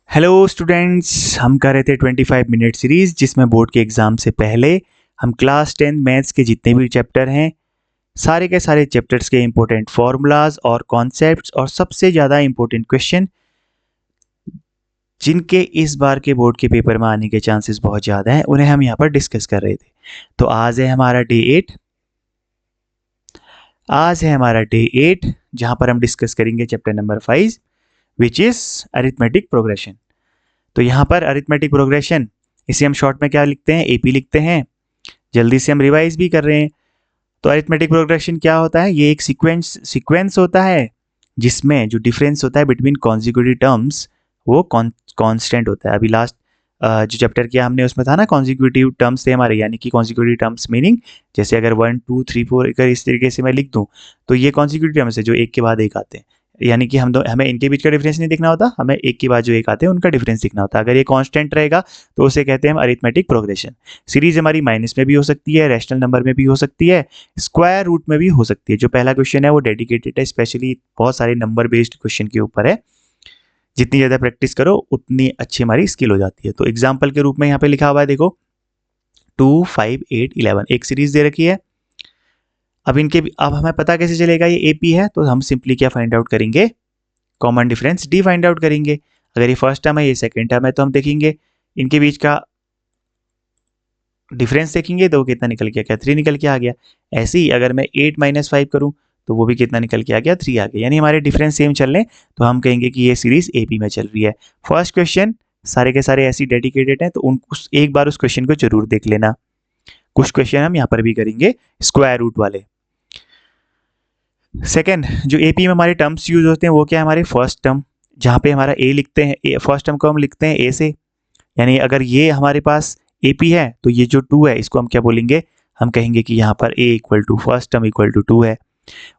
Hello students, हम कर रहे थे 25 मिनट सीरीज़ जिसमें बोर्ड के एग्ज़ाम से पहले हम क्लास 10 मैथ्स के जितने भी चैप्टर हैं सारे के सारे चैप्टर्स के इम्पोर्टेंट फार्मूलाज और कॉन्सेप्ट्स और सबसे ज़्यादा इम्पोर्टेंट क्वेश्चन जिनके इस बार के बोर्ड के पेपर में आने के चांसेस बहुत ज़्यादा हैं उन्हें हम यहाँ पर डिस्कस कर रहे थे। तो आज है हमारा डे 8। आज है हमारा डे 8 जहाँ पर हम डिस्कस करेंगे chapter number 5 which is arithmetic progression. तो यहाँ पर अरिथमेटिक प्रोग्रेशन इसे हम शॉर्ट में क्या लिखते हैं, एपी लिखते हैं। जल्दी से हम रिवाइज भी कर रहे हैं। तो अरिथमेटिक प्रोग्रेशन क्या होता है, ये एक सीक्वेंस होता है जिसमें जो डिफरेंस होता है बिटवीन कॉन्जिक्यूटिव टर्म्स वो कांस्टेंट होता है। अभी लास्ट जो चैप्टर किया हमने उसमें था ना, कॉन्जिक्यूटिव टर्म्स थे हमारे, यानी कि कॉन्जिक्यूटिव टर्म्स मीनिंग जैसे अगर 1 2 3 4 अगर इस तरीके से मैं लिख दूं तो ये कॉन्जिक्यूटिव टर्म्स है जो एक के बाद एक आते हैं। यानी कि हमें इनके बीच का डिफरेंस नहीं दिखना होता, हमें एक के बाद जो एक आते हैं उनका डिफरेंस दिखना होता है। अगर ये कांस्टेंट रहेगा तो उसे कहते हैं हम अरिथमेटिक प्रोग्रेशन। सीरीज हमारी माइनस में भी हो सकती है, रैशनल नंबर में भी हो सकती है, स्क्वायर रूट में भी हो सकती है। जो पहला क्वेश्चन है वो डेडिकेटेड है स्पेशली बहुत सारे नंबर बेस्ड क्वेश्चन के ऊपर है। जितनी ज़्यादा प्रैक्टिस करो उतनी अच्छी हमारी स्किल हो जाती है। तो एग्जाम्पल के रूप में यहाँ पे लिखा हुआ है, देखो 2 5 8 11 एक सीरीज दे रखी है। अब हमें पता कैसे चलेगा ये एपी है, तो हम सिंपली क्या फाइंड आउट करेंगे, common difference D find out करेंगे। अगर ये फर्स्ट टर्म है ये सेकंड टर्म है तो हम देखेंगे इनके बीच का डिफरेंस देखेंगे तो कितना निकल के आ गया, 3 निकल के आ गया। ऐसे ही अगर मैं 8 - 5 करूं तो वो भी कितना निकल के आ गया, 3 आ गया। यानी हमारे डिफरेंस सेम चल रहे हैं तो हम कहेंगे कि ये सीरीज एपी में चल रही है। फर्स्ट क्वेश्चन सारे के सारे ऐसी डेडिकेटेड हैं तो एक बार उस क्वेश्चन को जरूर देख लेना। कुछ क्वेश्चन हम यहाँ पर भी करेंगे स्क्वायर रूट वाले। सेकेंड, जो एपी में हमारे टर्म्स यूज होते हैं वो क्या है, हमारे फर्स्ट टर्म जहाँ पे हमारा ए लिखते हैं, फर्स्ट टर्म को हम लिखते हैं ए से। यानी अगर ये हमारे पास एपी है तो ये जो 2 है इसको हम क्या बोलेंगे, हम कहेंगे कि यहाँ पर A equal to first term equal to 2 है।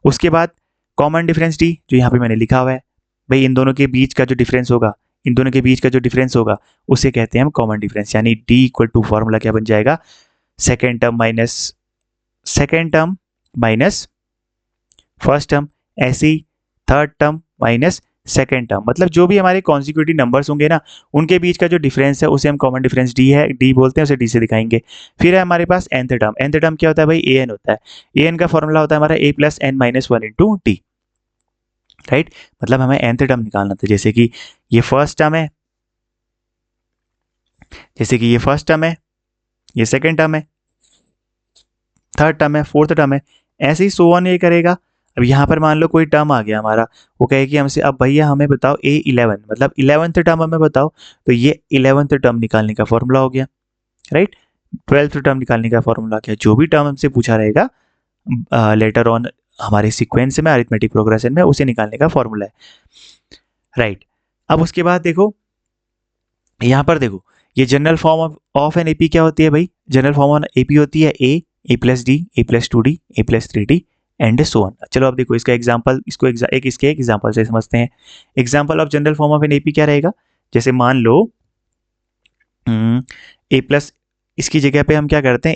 उसके बाद कॉमन डिफरेंस डी जो यहाँ पे मैंने लिखा हुआ है, भाई इन दोनों के बीच का जो डिफरेंस होगा, इन दोनों के बीच का जो डिफरेंस होगा उसे कहते हैं हम कॉमन डिफरेंस। यानी डी इक्वल टू फॉर्मूला क्या बन जाएगा, second term minus first term, ऐसे ही third term minus second term. मतलब जो भी हमारे कॉन्सिक्यूटिव नंबर्स होंगे ना उनके बीच का जो डिफरेंस है उसे हम कॉमन डिफरेंस डी बोलते हैं, उसे डी से दिखाएंगे। फिर है हमारे पास nth टर्म क्या होता है भाई, an होता है। an का फॉर्मूला होता है हमारा a + n - 1 into T, right. मतलब हमें nth टर्म निकालना था, जैसे कि ये फर्स्ट टर्म है, ये सेकेंड टर्म है, थर्ड टर्म है, फोर्थ टर्म है, ऐसे ही सो ऑन ये करेगा। अब यहाँ पर मान लो कोई टर्म आ गया हमारा, वो कहेगी हमसे अब भैया हमें बताओ A11 मतलब 11th टर्म हमें बताओ, तो ये 11th टर्म निकालने का फॉर्मूला हो गया, राइट। 12th टर्म निकालने का फॉर्मूला क्या, जो भी टर्म हमसे पूछा रहेगा लेटर ऑन हमारे सीक्वेंस में अरिथमेटिक प्रोग्रेशन में उसे निकालने का फॉर्मूला है, राइट। अब उसके बाद देखो यहाँ पर देखो ये general form of an AP क्या होती है भाई, जनरल फॉर्म ऑफ एपी होती है a + d a + 2d a + 3d and so on. चलो अब देखो इसका एग्जांपल, इसके एग्जांपल से समझते हैं। Example of general form of an AP क्या रहेगा, जैसे मान लो a+, इसकी जगह पे हम क्या करते हैं,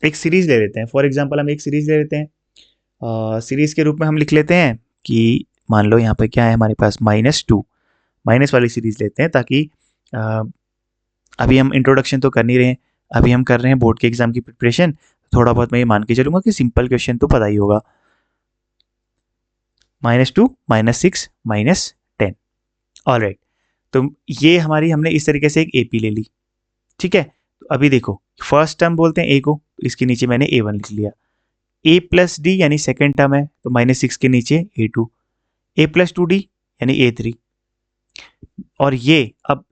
एक सीरीज ले लेते हैं। फॉर एग्जांपल हम एक सीरीज ले लेते हैं, सीरीज के रूप में हम लिख लेते हैं कि मान लो यहाँ पे क्या है हमारे पास -2, माइनस वाली सीरीज लेते हैं ताकि अभी हम इंट्रोडक्शन तो कर नहीं रहे हैं, अभी हम कर रहे हैं बोर्ड के एग्जाम की प्रिपरेशन। थोड़ा बहुत मैं ये मान के चलूंगा कि सिंपल क्वेश्चन तो पता ही होगा। -2 -6 -10, ऑलराइट। तो ये हमारी हमने इस तरीके से एक एपी ले ली, ठीक है। तो अभी देखो फर्स्ट टर्म बोलते हैं ए को, तो इसके नीचे मैंने A1 लिख लिया। a + d यानी सेकेंड टर्म है तो -6 के नीचे A2, a + 2d यानी A3, और ये अब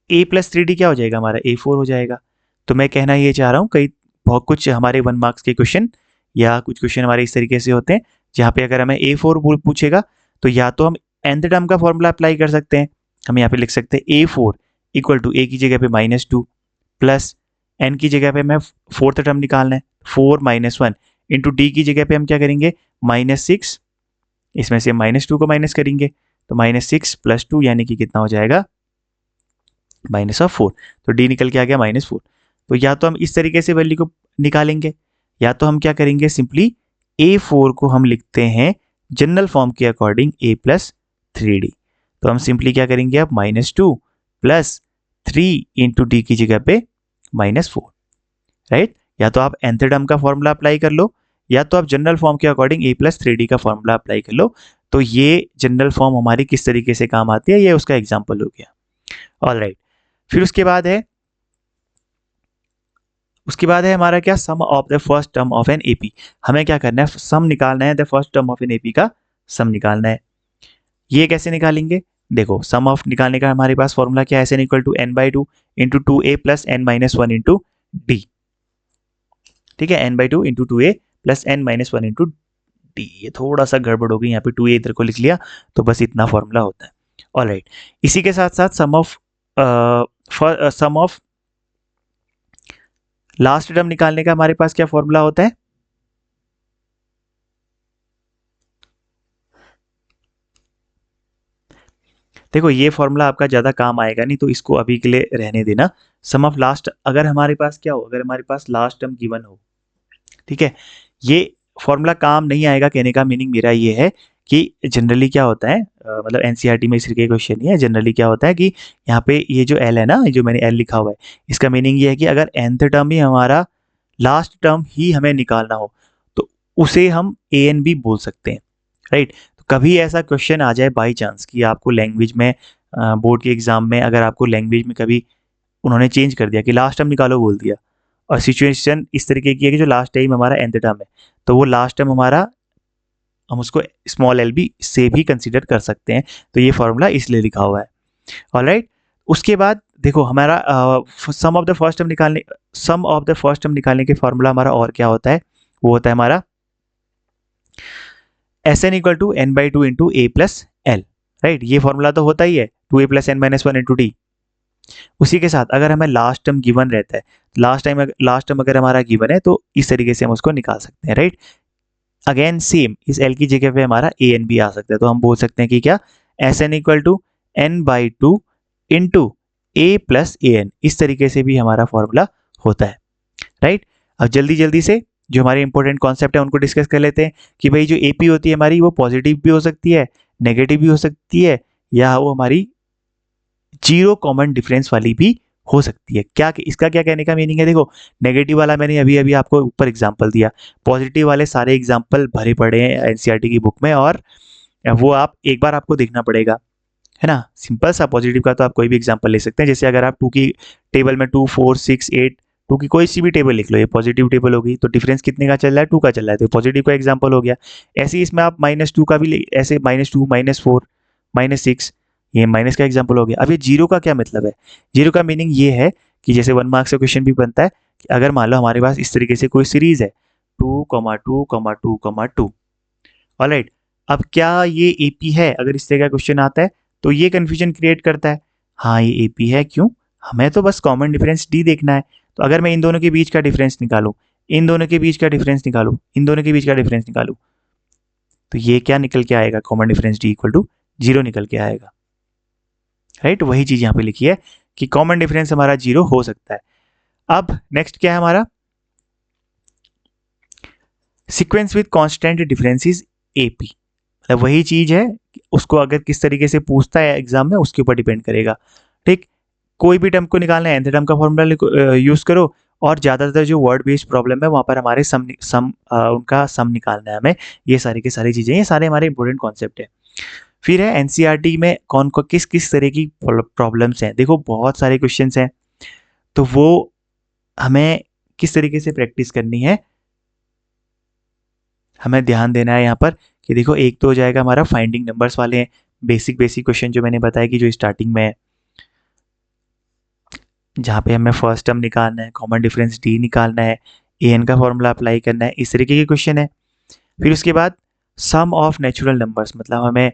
a + 3d क्या हो जाएगा हमारा A4 हो जाएगा। तो मैं कहना ये चाह रहा हूँ, कई बहुत कुछ हमारे 1 मार्क्स के क्वेश्चन या कुछ क्वेश्चन हमारे इस तरीके से होते हैं जहाँ पे अगर हमें A4 पूछेगा तो या तो हम nth टर्म का फॉर्मूला अप्लाई कर सकते हैं, हम यहाँ पे लिख सकते हैं A4 इक्वल टू a की जगह पे -2 प्लस n की जगह पे मैं फोर्थ टर्म निकालना है 4 - 1 इंटू डी की जगह पे हम क्या करेंगे -6, इसमें से -2 को माइनस करेंगे तो -6 + 2 यानी कि कितना हो जाएगा -4। तो डी निकल के आ गया -4। तो या तो हम इस तरीके से वैल्यू को निकालेंगे या तो हम क्या करेंगे, सिंपली A4 को हम लिखते हैं जनरल फॉर्म के अकॉर्डिंग a + 3d। तो हम सिंपली क्या करेंगे, अब -2 प्लस 3 इंटू डी की जगह पे -4, राइट। या तो आप nth टर्म का फॉर्मूला अप्लाई कर लो, या तो आप जनरल फॉर्म के अकॉर्डिंग a प्लस 3d का फॉर्मूला अप्लाई कर लो। तो ये जनरल फॉर्म हमारी किस तरीके से काम आती है, ये उसका एग्जाम्पल हो गया। ऑलराइट, फिर उसके बाद है हमारा क्या, sum of the first term of an AP. हमें क्या करना है, सम निकालना है, the first term of an AP का सम निकालना है। ये कैसे निकालेंगे, देखो सम ऑफ निकालने का हमारे पास फॉर्मूला क्या है, S N equal to n by 2 into 2a plus n minus 1 into D. ठीक है, n by 2 into 2a plus n minus 1 into D. ये थोड़ा सा गड़बड़ हो गई, यहाँ पे 2a इधर को लिख लिया, तो बस इतना फॉर्मूला होता है। ऑलराइट, इसी के साथ साथ सम ऑफ लास्ट टर्म निकालने का हमारे पास क्या फॉर्मूला होता है, देखो ये फॉर्मूला आपका ज़्यादा काम आएगा नहीं, तो इसको अभी के लिए रहने देना। सम ऑफ लास्ट, अगर हमारे पास क्या हो, अगर हमारे पास लास्ट टर्म गिवन हो, ठीक है, ये फॉर्मूला काम नहीं आएगा। कहने का मीनिंग मेरा ये है कि जनरली क्या होता है, मतलब एनसीईआरटी में इस तरीके का क्वेश्चन नहीं है, जनरली क्या होता है कि यहाँ पे ये जो एल है ना, ये जो मैंने एल लिखा हुआ है, इसका मीनिंग ये है कि अगर nth टर्म ही हमारा लास्ट टर्म ही हमें निकालना हो, तो उसे हम ए एन बी बोल सकते हैं, राइट। तो कभी ऐसा क्वेश्चन आ जाए बाई चांस कि आपको लैंग्वेज में, बोर्ड के एग्जाम में अगर आपको लैंग्वेज में कभी उन्होंने चेंज कर दिया कि लास्ट टर्म निकालो बोल दिया, और सिचुएशन इस तरीके की है कि जो लास्ट टाइम हमारा nth टर्म है, तो वो लास्ट टर्म हमारा, हम उसको स्मॉल एल बी से भी कंसीडर कर सकते हैं। तो ये फॉर्मूला इसलिए लिखा हुआ है। ऑलराइट, उसके बाद देखो हमारा सम ऑफ द फर्स्ट टर्म निकालने के फॉर्मूला हमारा और क्या होता है, वो होता है हमारा S N equal to N by 2 into A plus L, right. ये फॉर्मूला तो होता ही है, 2a plus N minus 1 into D. उसी के साथ अगर हमें लास्ट टर्म गिवन रहता है, लास्ट टर्म अगर हमारा गिवन है, तो इस तरीके से हम उसको निकाल सकते हैं, राइट। अगेन सेम, इस एल की जगह पे हमारा ए एन भी आ सकता है, तो हम बोल सकते हैं कि क्या, S N equal to N by 2 into A plus A N, इस तरीके से भी हमारा फॉर्मूला होता है, राइट। अब जल्दी जल्दी से जो हमारे इंपॉर्टेंट कॉन्सेप्ट है उनको डिस्कस कर लेते हैं कि भाई जो एपी होती है हमारी, वो पॉजिटिव भी हो सकती है, नेगेटिव भी हो सकती है, या वो हमारी जीरो कॉमन डिफरेंस वाली भी हो सकती है। क्या इसका क्या कहने का मीनिंग है, देखो नेगेटिव वाला मैंने अभी अभी आपको ऊपर एग्जांपल दिया, पॉजिटिव वाले सारे एग्जांपल भरे पड़े हैं एनसीईआरटी की बुक में, और वो आप एक बार आपको देखना पड़ेगा, है ना। सिंपल सा पॉजिटिव का तो आप कोई भी एग्जांपल ले सकते हैं, जैसे अगर आप 2 की टेबल में 2 4 6 8 2 की कोई सी भी टेबल लिख लो, ये पॉजिटिव टेबल होगी, तो डिफरेंस कितने का चल रहा है, 2 का चल रहा है, तो पॉजिटिव का एग्जांपल हो गया। ऐसे ही इसमें आप -2 का भी ऐसे -2 -4 -6, ये माइनस का एग्जाम्पल हो गया। अब ये जीरो का क्या मतलब है, जीरो का मीनिंग ये है कि जैसे 1 मार्क्स का क्वेश्चन भी बनता है कि अगर मान लो हमारे पास इस तरीके से कोई सीरीज है 2, 2, 2, 2, ऑलराइट। अब क्या ये एपी है, अगर इस तरह का क्वेश्चन आता है तो ये कंफ्यूजन क्रिएट करता है, हाँ ये एपी है, क्यों, हमें तो बस कॉमन डिफरेंस डी देखना है। तो अगर मैं इन दोनों के बीच का डिफरेंस निकालूं, इन दोनों के बीच का डिफरेंस निकालूं, इन दोनों के बीच का डिफरेंस निकालूं, तो ये क्या निकल के आएगा, common difference D equal to 0 निकल के आएगा, राइट। वही चीज यहाँ पे लिखी है कि कॉमन डिफरेंस हमारा 0 हो सकता है। अब नेक्स्ट क्या है हमारा, sequence with constant differences AP, मतलब वही चीज है, उसको अगर किस तरीके से पूछता है एग्जाम में उसके ऊपर डिपेंड करेगा, ठीक। कोई भी टर्म को निकालना है, nth टर्म का फॉर्मूला यूज करो, और ज्यादातर जो वर्ड बेस्ड प्रॉब्लम है वहां पर हमारे उनका सम निकालना है हमें। ये सारी की सारी चीजें, ये सारे हमारे इंपॉर्टेंट कॉन्सेप्ट है। फिर है एनसीईआरटी में कौन को किस किस तरह की प्रॉब्लम्स हैं, देखो बहुत सारे क्वेश्चंस हैं, तो वो हमें किस तरीके से प्रैक्टिस करनी है, हमें ध्यान देना है यहाँ पर कि देखो एक तो हो जाएगा हमारा फाइंडिंग नंबर्स वाले हैं, बेसिक क्वेश्चन जो मैंने बताया कि जो स्टार्टिंग में है, जहाँ पे हमें फर्स्ट टर्म निकालना है, कॉमन डिफरेंस डी निकालना है, ए एन का फॉर्मूला अप्लाई करना है, इस तरीके के क्वेश्चन है। फिर उसके बाद सम ऑफ नेचुरल नंबर्स, मतलब हमें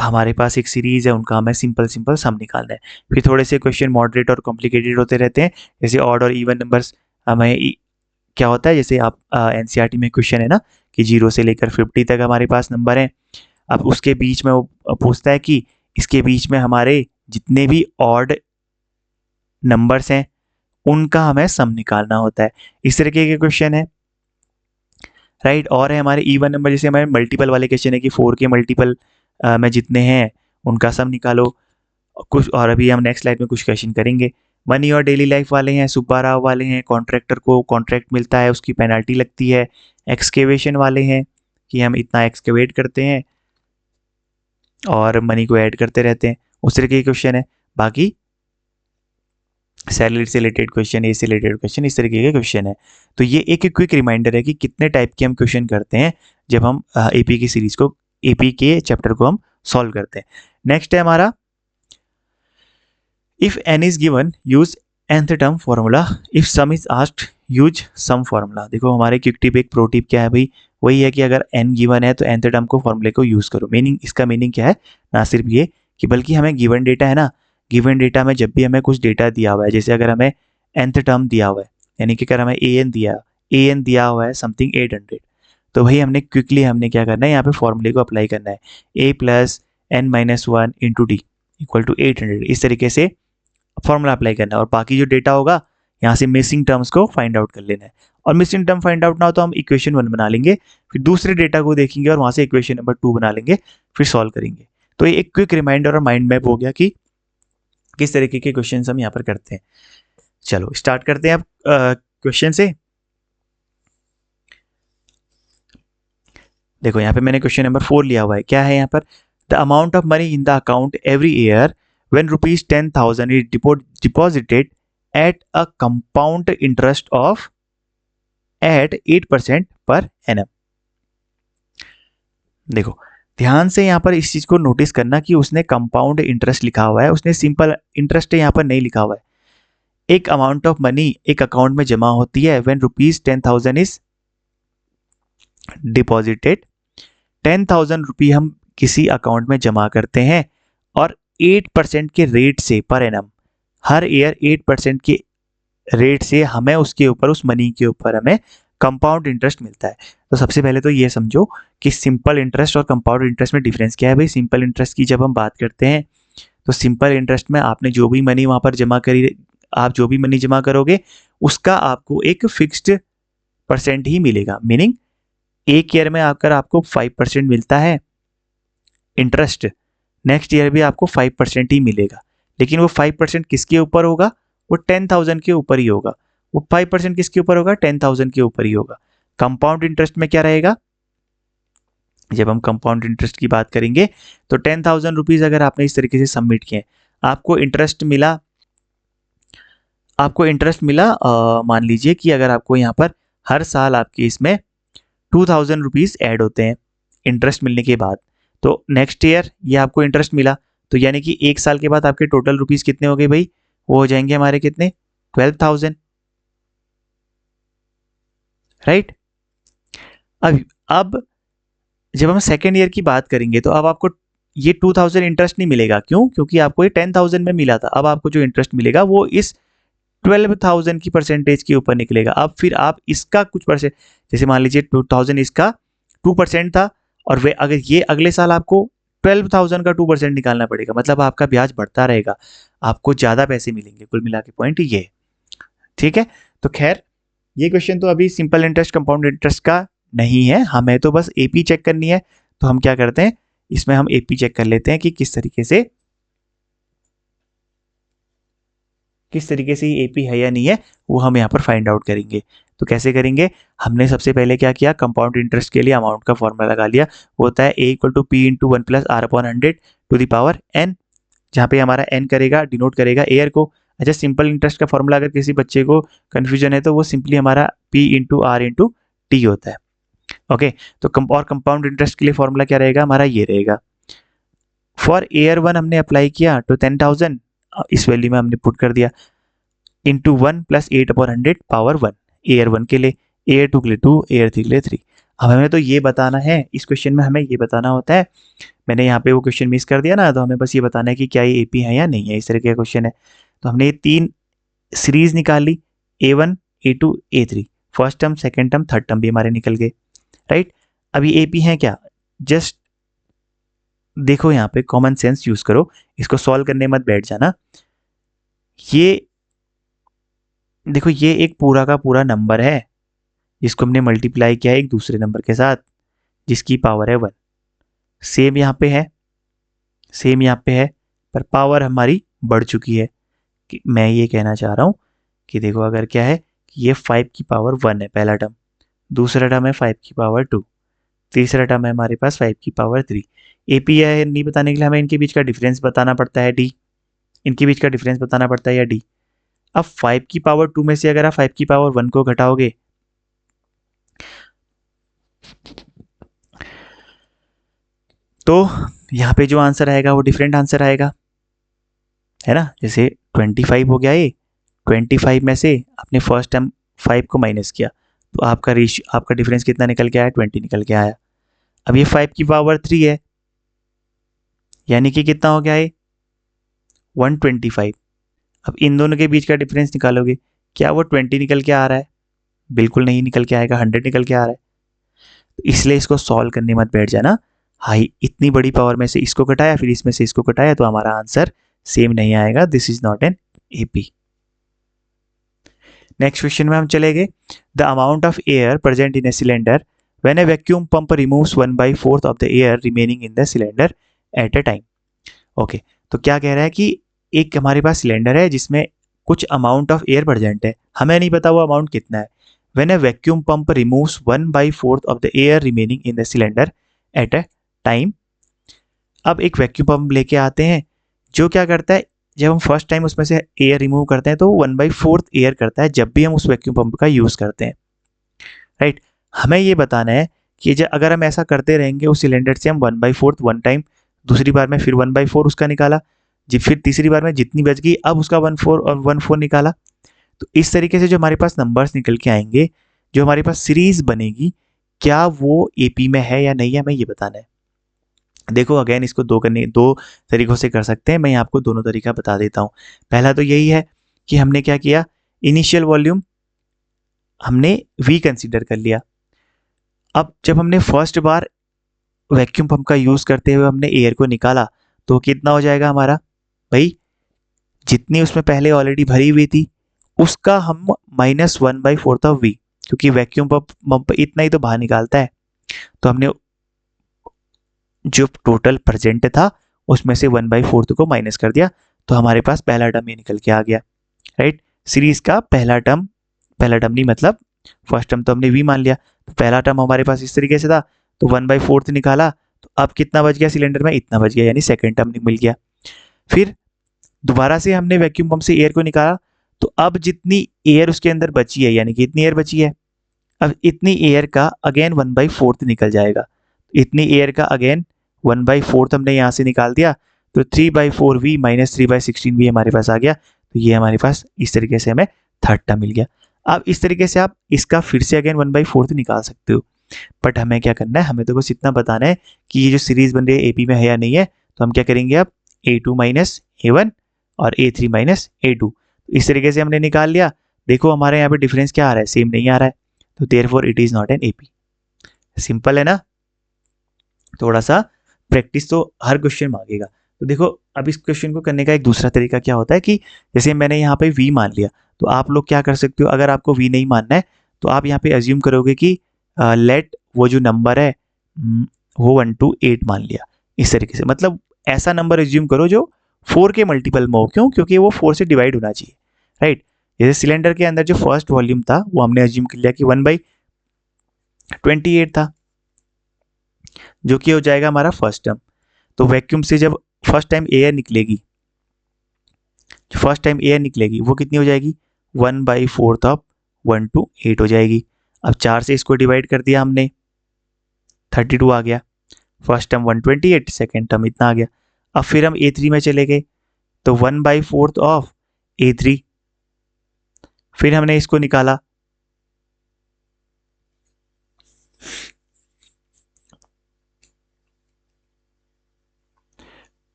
हमारे पास एक सीरीज है, उनका हमें सिंपल सम निकालना है। फिर थोड़े से क्वेश्चन मॉडरेट और कॉम्प्लिकेटेड होते रहते हैं, जैसे ऑड और इवन नंबर्स, हमें क्या होता है, जैसे आप एनसीईआरटी में क्वेश्चन है ना कि 0 से लेकर 50 तक हमारे पास नंबर हैं, अब उसके बीच में वो पूछता है कि इसके बीच में हमारे जितने भी ऑड नंबर्स हैं उनका हमें सम निकालना होता है, इस तरीके के क्वेश्चन है, राइट। और है हमारे इवन नंबर, जैसे हमारे मल्टीपल वाले क्वेश्चन है कि 4 के मल्टीपल में जितने हैं उनका सम निकालो कुछ। और अभी हम नेक्स्ट स्लाइड में कुछ क्वेश्चन करेंगे। मनी और डेली लाइफ वाले हैं, सुब्बा राव वाले हैं, कॉन्ट्रैक्टर को कॉन्ट्रैक्ट मिलता है उसकी पेनल्टी लगती है। एक्सकेवेशन वाले हैं कि हम इतना एक्सकेवेट करते हैं और मनी को ऐड करते रहते हैं, उस तरह के क्वेश्चन है। बाकी सैलरी से रिलेटेड क्वेश्चन, ए से रिलेटेड क्वेश्चन, इस तरीके के क्वेश्चन है। तो ये एक क्विक रिमाइंडर है कि कितने टाइप के हम क्वेश्चन करते हैं जब हम एपी की सीरीज को, एपी के चैप्टर को हम सॉल्व करते हैं। नेक्स्ट है हमारा if N is given use nth term formula, if sum is asked use sum formula. देखो हमारे क्विक टिप एक प्रो टिप क्या है भाई, वही है कि अगर n गिवन है तो nth टर्म को फॉर्मूले को यूज करो। मीनिंग, इसका मीनिंग क्या है, ना सिर्फ ये कि बल्कि हमें गिवन डेटा है ना, गिवन डेटा में जब भी हमें कुछ डेटा दिया हुआ है, जैसे अगर हमें nth टर्म दिया हुआ है, यानी कि अगर हमें an दिया हुआ है समथिंग 800, तो भाई हमने क्विकली हमने क्या करना है, यहाँ पे फॉर्मूले को अप्लाई करना है, a plus n minus 1 into D equal to 800, इस तरीके से फॉर्मूला अप्लाई करना है। और बाकी जो डेटा होगा यहाँ से मिसिंग टर्म्स को फाइंड आउट कर लेना है। और मिसिंग टर्म फाइंड आउट ना हो तो हम इक्वेशन 1 बना लेंगे, फिर दूसरे डेटा को देखेंगे और वहाँ से इक्वेशन नंबर 2 बना लेंगे, फिर सॉल्व करेंगे। तो ये एक क्विक रिमाइंडर और माइंड मैप हो गया कि किस तरीके के क्वेश्चन हम यहाँ पर करते हैं। चलो स्टार्ट करते हैं अब क्वेश्चन से। देखो यहाँ पे मैंने क्वेश्चन नंबर 4 लिया हुआ है। क्या है यहाँ पर, the amount of money in the account every year when rupees 10,000 is deposited at a compound interest of at 8% per annum। देखो ध्यान से यहाँ पर इस चीज को नोटिस करना कि उसने कंपाउंड इंटरेस्ट लिखा हुआ है, उसने सिंपल इंटरेस्ट यहाँ पर नहीं लिखा हुआ है। एक अमाउंट ऑफ मनी एक अकाउंट में जमा होती है when rupees 10,000 is deposited, 10,000 रुपये हम किसी अकाउंट में जमा करते हैं और 8% के रेट से पर एनम, हर ईयर 8% के रेट से हमें उसके ऊपर, उस मनी के ऊपर हमें कंपाउंड इंटरेस्ट मिलता है। तो सबसे पहले तो ये समझो कि सिंपल इंटरेस्ट और कंपाउंड इंटरेस्ट में डिफरेंस क्या है भाई। सिंपल इंटरेस्ट की जब हम बात करते हैं तो सिंपल इंटरेस्ट में आपने जो भी मनी वहां पर जमा करी, आप जो भी मनी जमा करोगे उसका आपको एक फिक्स्ड परसेंट ही मिलेगा। मीनिंग एक ईयर में आकर आपको 5% मिलता है इंटरेस्ट, नेक्स्ट ईयर भी आपको 5% ही मिलेगा, लेकिन वो 5% किसके ऊपर होगा, वो 10,000 के ऊपर ही होगा। वो 5% किसके ऊपर होगा, 10,000 के ऊपर ही होगा। कंपाउंड इंटरेस्ट में क्या रहेगा, जब हम कंपाउंड इंटरेस्ट की बात करेंगे तो 10,000 रुपीज अगर आपने इस तरीके से सबमिट किए, आपको इंटरेस्ट मिला, मान लीजिए कि अगर आपको यहाँ पर हर साल आपके इसमें 2,000 रुपीज ऐड होते हैं इंटरेस्ट मिलने के बाद, तो नेक्स्ट ईयर ये आपको इंटरेस्ट मिला, तो यानी कि एक साल के बाद आपके टोटल रुपीस कितने हो गए भाई, वो हो जाएंगे हमारे कितने, 12,000, राइट। अब जब हम सेकेंड ईयर की बात करेंगे तो अब आपको ये 2,000 इंटरेस्ट नहीं मिलेगा। क्यों, क्योंकि आपको ये 10,000 में मिला था। अब आपको जो इंटरेस्ट मिलेगा वो इस 12,000 की परसेंटेज के ऊपर निकलेगा। अब फिर आप इसका कुछ परसेंट, जैसे मान लीजिए 2,000 इसका 2% था, और वे अगर ये अगले साल आपको 12,000 का 2% निकालना पड़ेगा, मतलब आपका ब्याज बढ़ता रहेगा, आपको ज़्यादा पैसे मिलेंगे। कुल मिला के पॉइंट ये, ठीक है। तो खैर ये क्वेश्चन तो अभी सिंपल इंटरेस्ट कंपाउंड इंटरेस्ट का नहीं है, हमें तो बस एपी चेक करनी है। तो हम क्या करते हैं, इसमें हम एपी चेक कर लेते हैं कि किस तरीके से ये एपी है या नहीं है, वो हम यहाँ पर फाइंड आउट करेंगे। तो कैसे करेंगे, हमने सबसे पहले क्या किया, कंपाउंड इंटरेस्ट के लिए अमाउंट का फॉर्मूला लगा लिया, वो होता है A equal to P into 1 plus R upon 100 to the power N, जहाँ पे हमारा एन करेगा डिनोट करेगा ईयर को। अच्छा, सिंपल इंटरेस्ट का फॉर्मूला अगर किसी बच्चे को कन्फ्यूजन है तो वो सिंपली हमारा P into R into T होता है। ओके, तो कंपाउंड इंटरेस्ट के लिए फॉर्मूला क्या रहेगा हमारा, ये रहेगा। फॉर ईयर 1 हमने अप्लाई किया तो 10,000 इस वैल्यू में हमने पुट कर दिया, into 1 plus 8 upon 100 power 1, year 1 के लिए, ईयर 2 के लिए 2, ईयर 3 के लिए 3। अब हमें तो ये बताना है, इस क्वेश्चन में हमें ये बताना होता है, मैंने यहाँ पे वो क्वेश्चन मिस कर दिया ना, तो हमें बस ये बताना है कि क्या ये एपी है या नहीं है, इस तरह का क्वेश्चन है। तो हमने ये 3 सीरीज निकाल ली, A1 A2 A3, first term second term third term भी हमारे निकल गए, राइट। अब ये एपी है क्या, जस्ट देखो यहाँ पे कॉमन सेंस यूज करो, इसको सॉल्व करने मत बैठ जाना। ये देखो ये एक पूरा का पूरा नंबर है जिसको हमने मल्टीप्लाई किया है एक दूसरे नंबर के साथ जिसकी पावर है 1, सेम यहाँ पे है, सेम यहाँ पे है, पर पावर हमारी बढ़ चुकी है। कि मैं ये कहना चाह रहा हूँ कि देखो अगर क्या है कि ये 5 की पावर 1 है पहला टर्म, दूसरा टर्म है 5 की पावर 2, तीसरा टर्म है हमारे पास 5 की पावर 3। एपी है नहीं बताने के लिए हमें इनके बीच का डिफरेंस बताना पड़ता है डी, इनके बीच का डिफरेंस बताना पड़ता है या डी। अब 5 की पावर 2 में से अगर आप 5 की पावर 1 को घटाओगे तो यहाँ पे जो आंसर आएगा वो डिफरेंट आंसर आएगा, है ना। जैसे 25 हो गया, ये 25 में से आपने फर्स्ट टर्म 5 को माइनस किया तो आपका रेशियो, आपका डिफरेंस कितना निकल के आया, 20 निकल के आया। अब ये 5 की पावर 3 है, यानी कि कितना हो गया ये 125। अब इन दोनों के बीच का डिफरेंस निकालोगे, क्या वो 20 निकल के आ रहा है? बिल्कुल नहीं निकल के आएगा, 100 निकल के आ रहा है। तो इसलिए इसको सॉल्व करने मत बैठ जाना। हाई इतनी बड़ी पावर में से इसको घटाया, फिर इसमें से इसको घटाया, तो हमारा आंसर सेम नहीं आएगा। This is not an AP. Next question में हम चलेंगे। The amount of air present in a cylinder when A vacuum pump removes 1/4 of the air remaining in the cylinder at a time. Okay, तो क्या कह रहा है कि एक हमारे पास सिलेंडर है जिसमें कुछ अमाउंट ऑफ एयर प्रेजेंट है, हमें नहीं पता वो अमाउंट कितना है। When A vacuum pump removes 1/4 of the air remaining in the cylinder at a time. अब एक वैक्यूम पंप लेके आते हैं जो क्या करता है, जब हम फर्स्ट टाइम उसमें से एयर रिमूव करते हैं तो 1/4 एयर करता है जब भी हम उस वैक्यूम पंप का यूज़ करते हैं, राइट। हमें ये बताना है कि जब अगर हम ऐसा करते रहेंगे उस सिलेंडर से हम 1/4 वन टाइम, दूसरी बार में फिर 1/4 उसका निकाला, फिर तीसरी बार में जितनी बच गई अब उसका 1/4 और 1/4 निकाला। तो इस तरीके से जो हमारे पास नंबर्स निकल के आएंगे, जो हमारे पास सीरीज बनेगी, क्या वो एपी में है या नहीं है, हमें ये बताना है। देखो अगेन इसको दो तरीकों से कर सकते हैं, मैं आपको दोनों तरीका बता देता हूँ। पहला तो यही है कि हमने क्या किया, इनिशियल वॉल्यूम हमने वी कंसीडर कर लिया। अब जब हमने फर्स्ट बार वैक्यूम पंप का यूज़ करते हुए हमने एयर को निकाला तो कितना हो जाएगा हमारा, भाई जितनी उसमें पहले ऑलरेडी भरी हुई थी उसका हम -1/4 ऑफ वी, क्योंकि वैक्यूम पंप इतना ही तो बाहर निकालता है, तो हमने जो टोटल प्रेजेंट था उसमें से 1/4 को माइनस कर दिया, तो हमारे पास पहला टर्म ये निकल के आ गया, राइट। सीरीज का पहला टर्म नहीं मतलब फर्स्ट टर्म तो हमने वी मान लिया, तो पहला टर्म हमारे पास इस तरीके से था, तो 1/4 निकाला, तो अब कितना बच गया सिलेंडर में, इतना बच गया, यानी सेकेंड टर्म मिल गया। फिर दोबारा से हमने वैक्यूम पंप से एयर को निकाला, तो अब जितनी एयर उसके अंदर बची है, यानी कि इतनी एयर बची है, अब इतनी एयर का अगेन 1/4 निकल जाएगा, इतनी एयर का अगेन 1/4 हमने यहाँ से निकाल दिया, तो 3/4 वी माइनस 3/16 वी हमारे पास आ गया। तो ये हमारे पास इस तरीके से हमें थर्ड टर्म मिल गया। अब इस तरीके से आप इसका फिर से अगेन 1/4 निकाल सकते हो, बट हमें क्या करना है, हमें तो बस इतना बताना है कि ये जो सीरीज बन रही है एपी में है या नहीं है। तो हम क्या करेंगे, अब A2 माइनस A1 और A3 माइनस A2, इस तरीके से हमने निकाल लिया। देखो हमारे यहाँ पे डिफरेंस क्या आ रहा है, सेम नहीं आ रहा है, तो therefore it is not an AP. Simple है ना। थोड़ा सा प्रैक्टिस तो हर क्वेश्चन मांगेगा। तो देखो अब इस क्वेश्चन को करने का एक दूसरा तरीका क्या होता है कि जैसे मैंने यहाँ पे वी मान लिया, तो आप लोग क्या कर सकते हो, अगर आपको वी नहीं मानना है तो आप यहाँ पे अज्यूम करोगे कि लेट वो जो नंबर है वो 1 to 8 मान लिया, इस तरीके से, मतलब ऐसा नंबर अज्यूम करो जो 4 के मल्टीपल में हो। क्यों? क्योंकि वो 4 से डिवाइड होना चाहिए, राइट। जैसे सिलेंडर के अंदर जो फर्स्ट वॉल्यूम था वो हमने अज्यूम कर लिया कि 1/28 था, जो कि हो जाएगा हमारा फर्स्ट टर्म। तो वैक्यूम से जब फर्स्ट टाइम एयर निकलेगी, वो कितनी हो जाएगी, 1/4 ऑफ 1 to 8 हो जाएगी। अब 4 से इसको डिवाइड कर दिया हमने, 32 आ गया। फर्स्ट टर्म 128, सेकेंड टर्म इतना आ गया। अब फिर हम A3 में चले गए, तो 1/4 ऑफ A3, फिर हमने इसको निकाला,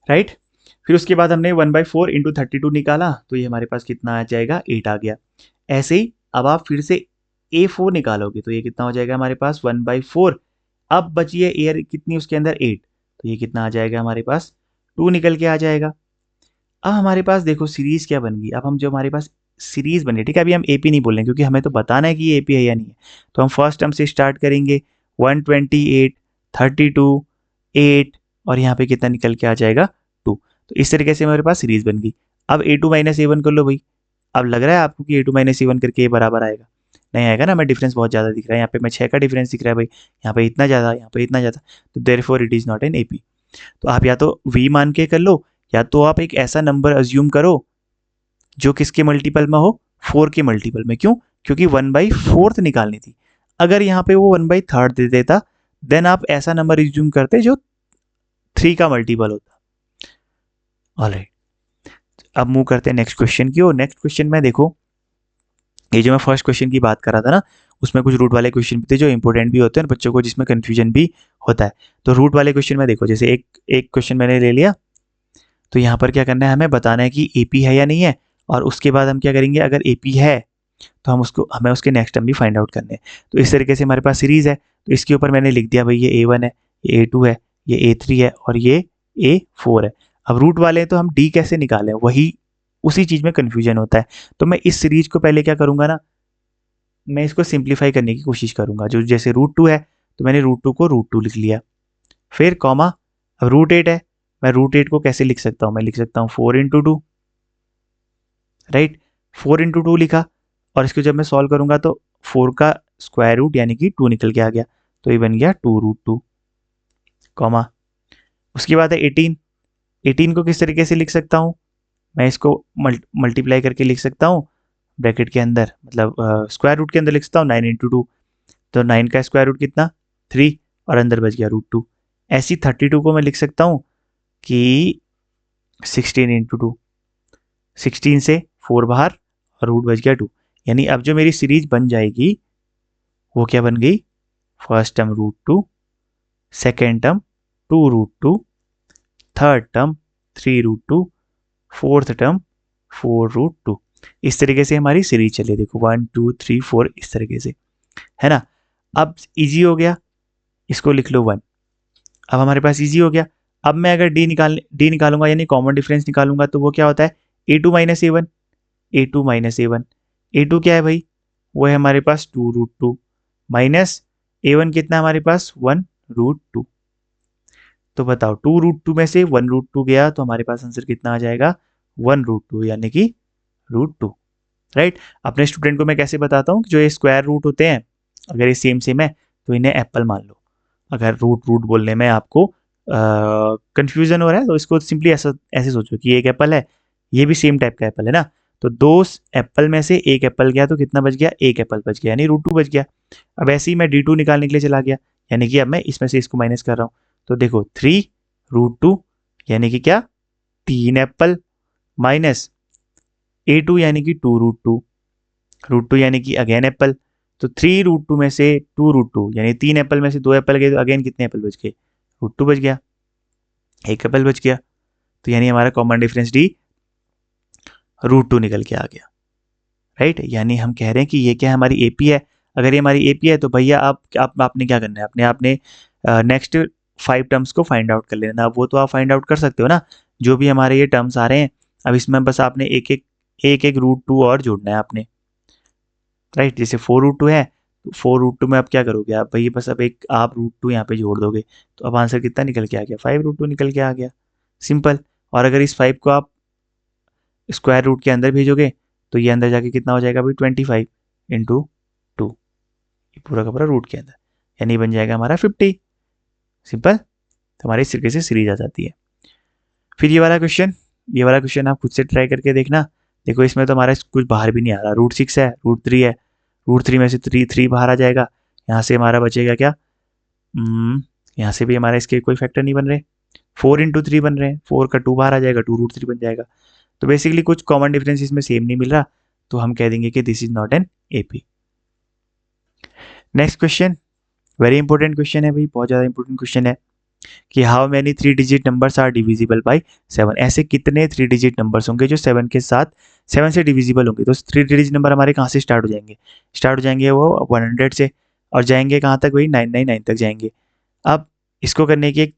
राइट। फिर उसके बाद हमने 1/4 इंटू 32 निकाला, तो ये हमारे पास कितना आ जाएगा, 8 आ गया। ऐसे ही अब आप फिर से A4 निकालोगे तो ये कितना हो जाएगा हमारे पास, 1/4। अब बची है एयर कितनी उसके अंदर, 8, तो ये कितना आ जाएगा हमारे पास, 2 निकल के आ जाएगा। अब हमारे पास देखो सीरीज क्या बन गई, अब हम जो हमारे पास सीरीज बनी है, ठीक है। अभी हम एपी नहीं बोल रहे क्योंकि हमें तो बताना है कि ये एपी है या नहीं है। तो हम फर्स्ट टर्म से स्टार्ट करेंगे 128, 32, 8 और यहाँ पे कितना निकल के आ जाएगा 2। तो इस तरीके से हमारे पास सीरीज बन गई। अब A2 माइनस A1 कर लो भाई। अब लग रहा है आपको कि A2 माइनस A1 करके ये बराबर आएगा? नहीं आएगा ना, हमें डिफरेंस बहुत ज़्यादा दिख रहा है। यहाँ पे मैं 6 का डिफरेंस दिख रहा है भाई, यहाँ पे इतना ज़्यादा, यहाँ पे इतना ज़्यादा। तो therefore it is not an AP. तो आप या तो v मान के कर लो, या तो आप एक ऐसा नंबर अज्यूम करो जो किसके मल्टीपल में हो, 4 के मल्टीपल में। क्यों? क्योंकि 1/4 निकालनी थी। अगर यहाँ पे वो 1/3 दे देता, देन आप ऐसा नंबर अज्यूम करते जो 3 का मल्टीपल होता। ऑलराइट, अब मूव करते हैं नेक्स्ट क्वेश्चन की ओर। नेक्स्ट क्वेश्चन में देखो, ये जो मैं फर्स्ट क्वेश्चन की बात कर रहा था ना, उसमें कुछ रूट वाले क्वेश्चन भी थे जो इंपॉर्टेंट भी होते हैं और बच्चों को जिसमें कंफ्यूजन भी होता है। तो रूट वाले क्वेश्चन में देखो, जैसे एक क्वेश्चन मैंने ले लिया, तो यहाँ पर क्या करना है, हमें बताना है कि एपी है या नहीं है। और उसके बाद हम क्या करेंगे, अगर एपी है तो हमें उसके नेक्स्ट टर्म भी फाइंड आउट करने हैं। तो इस तरीके से हमारे पास सीरीज है, तो इसके ऊपर मैंने लिख दिया भाई ये A1 है, ये A2 है, ये A3 है और ये A4 है। अब रूट वाले हैं तो हम डी कैसे निकालें, वही उसी चीज़ में कन्फ्यूजन होता है। तो मैं इस सीरीज को पहले क्या करूँगा ना, मैं इसको सिंप्लीफाई करने की कोशिश करूँगा। जो जैसे √2 है तो मैंने √2 को √2 लिख लिया, फिर कॉमा। अब √8 है, मैं √8 को कैसे लिख सकता हूँ, मैं लिख सकता हूँ 4 × 2, राइट। 4 × 2 लिखा, और इसको जब मैं सॉल्व करूँगा तो 4 का स्क्वायर रूट यानी कि 2 निकल के आ गया, तो ये बन गया 2√2, कॉमा। उसके बाद है 18। 18 को किस तरीके से लिख सकता हूँ, मैं इसको मल्टीप्लाई करके लिख सकता हूँ ब्रैकेट के अंदर, मतलब स्क्वायर रूट के अंदर लिख सकता हूँ 9 × 2। तो 9 का स्क्वायर रूट कितना, 3, और अंदर बच गया √2। ऐसी 32 को मैं लिख सकता हूँ कि 16 × 2, 16 से 4 बाहर और रूट बच गया 2। यानी अब जो मेरी सीरीज बन जाएगी वो क्या बन गई, first term √2, second term 2√2, third term 3√2, fourth term 4√2। इस तरीके से हमारी सीरीज चले, देखो 1 2 3 4 इस तरीके से, है ना। अब इजी हो गया, इसको लिख लो 1। अब हमारे पास इजी हो गया। अब मैं अगर डी निकालूंगा यानी कॉमन डिफरेंस निकालूंगा तो वो क्या होता है, A2 minus A1। A2 minus A1, A2 क्या है भाई, वो है हमारे पास 2√2 माइनस A1 कितना हमारे पास 1√2। तो बताओ 2√2 में से 1√2 गया तो हमारे पास आंसर कितना आ जाएगा, 1√2 यानी कि √2, राइट। अपने स्टूडेंट को मैं कैसे बताता हूँ, जो ये स्क्वायर रूट होते हैं अगर ये सेम सेम है तो इन्हें एप्पल मान लो। अगर रूट रूट बोलने में आपको कंफ्यूजन हो रहा है तो इसको सिंपली ऐसा ऐसे सोचो कि एक एप्पल है, ये भी सेम टाइप का एप्पल है ना, तो 2 एप्पल में से एक एप्पल गया तो कितना बच गया, एक एप्पल बच गया यानी √2 बच गया। अब ऐसे ही मैं D2 निकालने के लिए चला गया, यानी कि अब मैं इसमें से इसको माइनस कर रहा हूँ। तो देखो 3√2 यानी कि क्या, 3 एप्पल, माइनस A2 यानी कि 2√2, √2 यानी कि अगेन एप्पल। तो 3√2 में से 2√2 यानी 3 एप्पल में से 2 एप्पल गए तो अगेन कितने एप्पल बच गए, √2 बच गया, एक एप्पल बच गया। तो यानी हमारा कॉमन डिफरेंस डी √2 निकल के आ गया, राइट। यानी हम कह रहे हैं कि ये क्या है, हमारी एपी है। अगर ये हमारी एपी है तो भैया आपने क्या करना है, अपने आपने नेक्स्ट 5 टर्म्स को फाइंड आउट कर लेना। वो तो आप फाइंड आउट कर सकते हो ना, जो भी हमारे ये टर्म्स आ रहे हैं। अब इसमें बस आपने एक एक √2 और जोड़ना है आपने, राइट। जैसे 4√2 है तो 4√2 में आप क्या करोगे, आप भाई बस अब एक आप √2 यहाँ पे जोड़ दोगे तो अब आंसर कितना निकल के आ गया, 5√2 निकल के आ गया, सिंपल। और अगर इस 5 को आप स्क्वायर रूट के अंदर भेजोगे तो ये अंदर जाके कितना हो जाएगा भाई 25 × 2, ये पूरा का पूरा रूट के अंदर, यानी बन जाएगा हमारा 50, सिंपल। तो हमारी इस तरीके से सीरीज आ जाती है। फिर ये वाला क्वेश्चन आप खुद से ट्राई करके देखना। देखो इसमें तो हमारा कुछ बाहर भी नहीं आ रहा, √6 है, √3 है, √3 में से 3 बाहर आ जाएगा, यहाँ से हमारा बचेगा क्या, यहाँ से भी हमारा इसके कोई फैक्टर नहीं बन रहे, 4 × 3 बन रहे हैं, 4 का 2 बाहर आ जाएगा, 2√3 बन जाएगा। तो बेसिकली कुछ कॉमन डिफरेंस इसमें सेम नहीं मिल रहा, तो हम कह देंगे कि this is not an AP. Next question very important question है भाई, बहुत ज़्यादा इंपॉर्टेंट क्वेश्चन है कि how many 3 digit numbers are divisible by 7। ऐसे कितने 3 डिजिट नंबर्स होंगे जो 7 के साथ 7 से डिविजिबल होंगे। तो 3 डिजिट नंबर हमारे कहाँ से स्टार्ट हो जाएंगे वो 100 से, और जाएंगे कहाँ तक वही 999 तक जाएंगे। अब इसको करने की एक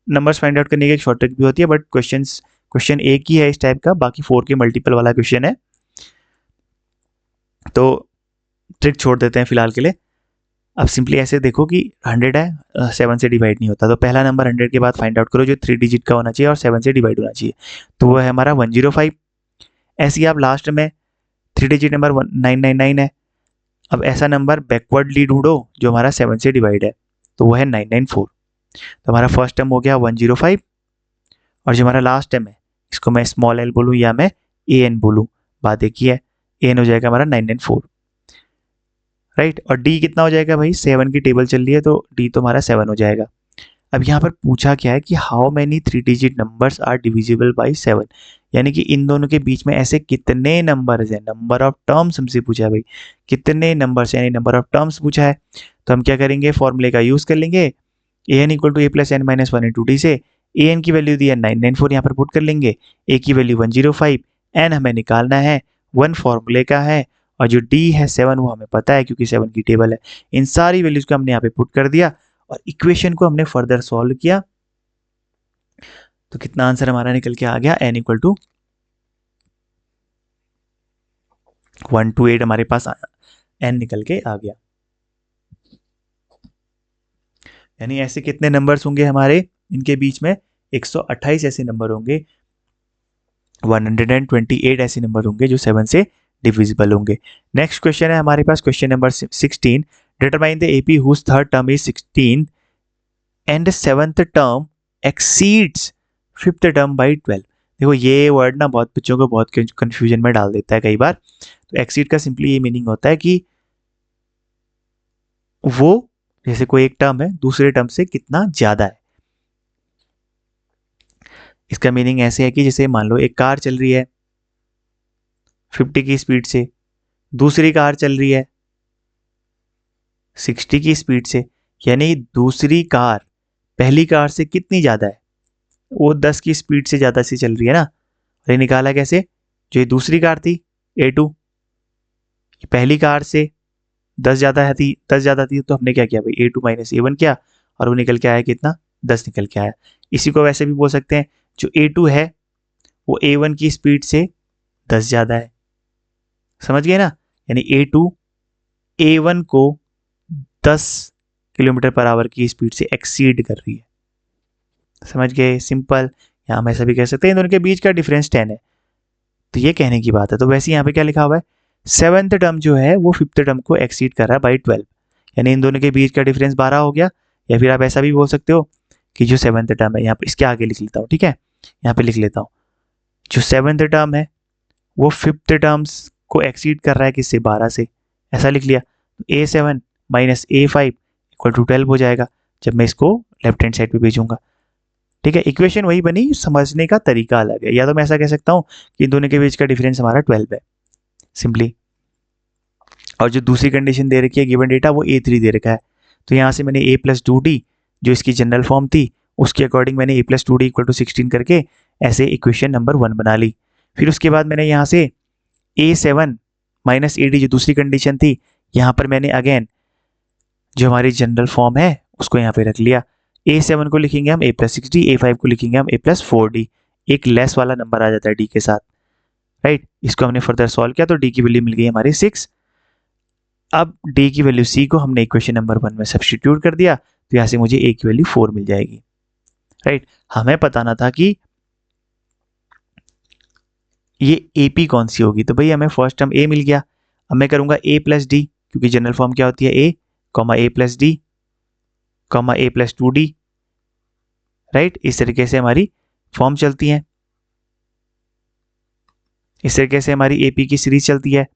नंबर्स फाइंड आउट करने की एक शॉर्ट ट्रिक भी होती है, बट क्वेश्चन एक ही है इस टाइप का, बाकी 4 के मल्टीपल वाला क्वेश्चन है। तो ट्रिक छोड़ देते हैं फिलहाल के लिए। अब सिंपली ऐसे देखो कि 100 है, 7 से डिवाइड नहीं होता, तो पहला नंबर 100 के बाद फाइंड आउट करो जो 3 डिजिट का होना चाहिए और 7 से डिवाइड होना चाहिए, तो वो है हमारा 105। ऐसे ही आप लास्ट में 3 डिजिट नंबर 999 है। अब ऐसा नंबर बैकवर्डली ढूंढो जो हमारा 7 से डिवाइड है, तो वो है 994। तो हमारा फर्स्ट टर्म हो गया 105, और जो हमारा लास्ट टर्म है इसको मैं स्मॉल एल बोलूँ या मैं ए एन बोलूँ, बात एक ही है। ए एन हो जाएगा हमारा 994, राइट। और डी कितना हो जाएगा भाई, 7 की टेबल चल रही है तो डी तो हमारा 7 हो जाएगा। अब यहाँ पर पूछा क्या है कि how many 3 digit numbers are divisible by 7, यानी कि इन दोनों के बीच में ऐसे कितने नंबर्स हैं, नंबर ऑफ टर्म्स हमसे पूछा है भाई, कितने नंबर्स यानी नंबर ऑफ टर्म्स पूछा है। तो हम क्या करेंगे, फॉर्मूले का यूज कर लेंगे, A N equal to A plus N minus one into D से ए एन की वैल्यू दी है 994, यहाँ पर पुट कर लेंगे, ए की वैल्यू 105, एन हमें निकालना है, 1 फॉर्मूले का है, और जो डी है 7 वो हमें पता है क्योंकि 7 की टेबल है। इन सारी वैल्यूज को हमने यहाँ पे पुट कर दिया और इक्वेशन को हमने फर्दर सॉल्व किया, तो कितना आंसर हमारा निकल के आ गया, n इक्वल टू 128 हमारे पास n निकल के आ गया। यानी ऐसे कितने नंबर्स होंगे हमारे इनके बीच में, 128 ऐसे नंबर होंगे, 128 ऐसे नंबर होंगे जो 7 से डिविजिबल होंगे। नेक्स्ट क्वेश्चन है हमारे पास question number 16, determine the AP whose third term is 16 and seventh term exceeds fifth term by 12। देखो ये वर्ड ना बहुत बच्चों को बहुत कंफ्यूजन में डाल देता है कई बार। तो एक्सीड का सिंपली ये मीनिंग होता है कि वो जैसे कोई एक टर्म है दूसरे टर्म से कितना ज्यादा है। इसका मीनिंग ऐसे है कि जैसे मान लो एक कार चल रही है 50 की स्पीड से, दूसरी कार चल रही है 60 की स्पीड से, यानी दूसरी कार पहली कार से कितनी ज्यादा है, वो 10 की स्पीड से ज्यादा से चल रही है ना। ये निकाला कैसे, जो ये दूसरी कार थी A2, पहली कार से 10 ज्यादा थी, 10 ज्यादा थी, तो हमने क्या किया भाई A2 माइनस A1 किया और वो निकल के आया कितना, 10 निकल के आया। इसी को वैसे भी बोल सकते हैं जो A2 है वो A1 की स्पीड से 10 ज्यादा है, समझ गए ना। यानी A2 A1 को 10 किलोमीटर पर आवर की स्पीड से एक्सीड कर रही है, समझ गए, सिंपल। यहाँ हम ऐसा भी कह सकते हैं दोनों के बीच का डिफरेंस 10 है, तो ये कहने की बात है। तो वैसे यहाँ पे क्या लिखा हुआ है, सेवंथ टर्म जो है वो फिफ्थ टर्म को एक्सीड कर रहा है बाई 12, यानी इन दोनों के बीच का डिफरेंस 12 हो गया। या फिर आप ऐसा भी बोल सकते हो कि जो सेवंथ टर्म है, यहाँ पर इसके आगे लिख लेता हूँ, ठीक है, यहाँ पे लिख लेता हूँ, जो सेवंथ टर्म है वो फिफ्थ टर्म्स को एक्सीड कर रहा है किससे, 12 से, ऐसा लिख लिया। A7 minus A5 equal to 12 हो जाएगा जब मैं इसको लेफ्ट हैंड साइड पे भेजूंगा, ठीक है। इक्वेशन वही बनी, समझने का तरीका अलग है। या तो मैं ऐसा कह सकता हूँ कि दोनों के बीच का डिफरेंस हमारा 12 है सिंपली, और जो दूसरी कंडीशन दे रखी है गिवन डेटा वो A3 दे रखा है, तो यहाँ से मैंने a प्लस 2d जो इसकी जनरल फॉर्म थी उसके अकॉर्डिंग मैंने a plus 2d equal to 16 करके ऐसे इक्वेशन नंबर 1 बना ली। फिर उसके बाद मैंने यहाँ से A7 माइनस AD जो दूसरी कंडीशन थी, यहाँ पर मैंने अगेन जो हमारी जनरल फॉर्म है उसको यहाँ पे रख लिया। A7 को लिखेंगे हम a प्लस 6d, A5 को लिखेंगे हम a प्लस 4d, एक लेस वाला नंबर आ जाता है d के साथ, राइट। इसको हमने फर्दर सॉल्व किया तो d की वैल्यू मिल गई हमारी 6। अब d की वैल्यू c को हमने इक्वेशन नंबर 1 में सब्स्टिट्यूट कर दिया, तो यहाँ से मुझे a की वैल्यू 4 मिल जाएगी, राइट। हमें बताना था कि ये AP कौन सी होगी, तो भाई हमें फर्स्ट टर्म A मिल गया। अब मैं करूंगा a प्लस डी, क्योंकि जनरल फॉर्म क्या होती है a comma a plus D comma a plus 2d, right. इस तरीके से हमारी फॉर्म चलती है, इस तरीके से हमारी AP की सीरीज चलती है।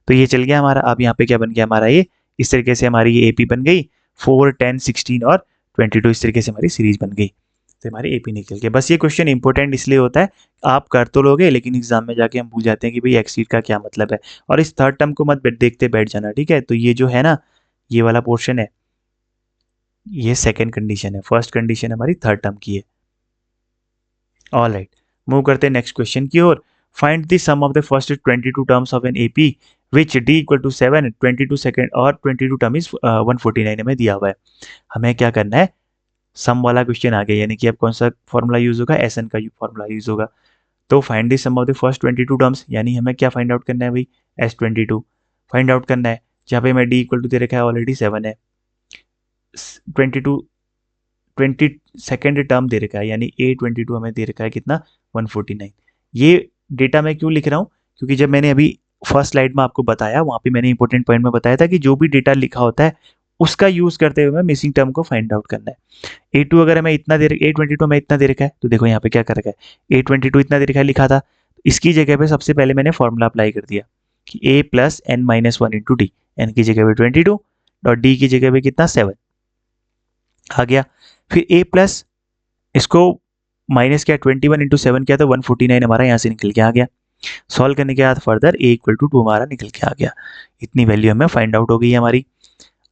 तो ये चल गया हमारा। अब यहाँ पे क्या बन गया हमारा, ये इस तरीके से हमारी ये AP बन गई, 4, 10, 16 और 22 इस तरीके से हमारी सीरीज बन गई, तो हमारी AP निकल गई। बस ये क्वेश्चन इंपॉर्टेंट इसलिए होता है, आप कर तो लोगे लेकिन एग्जाम में जाके हम भूल जाते हैं कि भाई एक्सीड का क्या मतलब है। और इस थर्ड टर्म को मत देखते बैठ जाना, ठीक है। तो ये जो है ना, ये वाला पोर्शन है, ये सेकेंड कंडीशन है, फर्स्ट कंडीशन हमारी थर्ड टर्म की है। ऑल राइट, मूव करते हैं नेक्स्ट क्वेश्चन की ओर। Find the sum of the first 22 terms of an AP which d equal to 7, 22 second और 22 टर्म इज 149 हमें दिया हुआ है। हमें क्या करना है, सम वाला क्वेश्चन आ गया, यानी कि अब कौन सा फॉर्मूला यूज होगा, SN का फॉर्मूला यूज होगा। तो find the sum of the first 22 terms, यानी हमें क्या फाइंड आउट करना है भाई, S22 फाइंड आउट करना है, जहाँ पे मैं D इक्वल टू दे रखा है ऑलरेडी 7 है, 20 सेकेंड टर्म दे रखा है, यानी A22 हमें दे रखा है कितना 149। ये डेटा मैं क्यों लिख रहा हूँ, क्योंकि जब मैंने अभी फर्स्ट स्लाइड में आपको बताया, वहाँ पे मैंने इंपॉर्टेंट पॉइंट में बताया था कि जो भी डेटा लिखा होता है उसका यूज़ करते हुए हमें मिसिंग टर्म को फाइंड आउट करना है। A2 अगर हमें इतना दे A22 हमें इतना दे रखा है, तो देखो यहाँ पे क्या कर रखा है, A22 इतना दे रखा है लिखा था, इसकी जगह पे सबसे पहले मैंने फॉर्मूला अप्लाई कर दिया कि A plus N minus one into D, N की जगह पे 22 और डी की जगह पे कितना 7 आ गया। फिर A प्लस इसको माइनस किया 21 इंटू 7 किया तो 149 हमारा यहाँ से निकल के आ गया। सॉल्व करने के बाद फर्दर A इक्वल टू 2 हमारा निकल के आ गया। इतनी वैल्यू हमें फाइंड आउट हो गई है हमारी।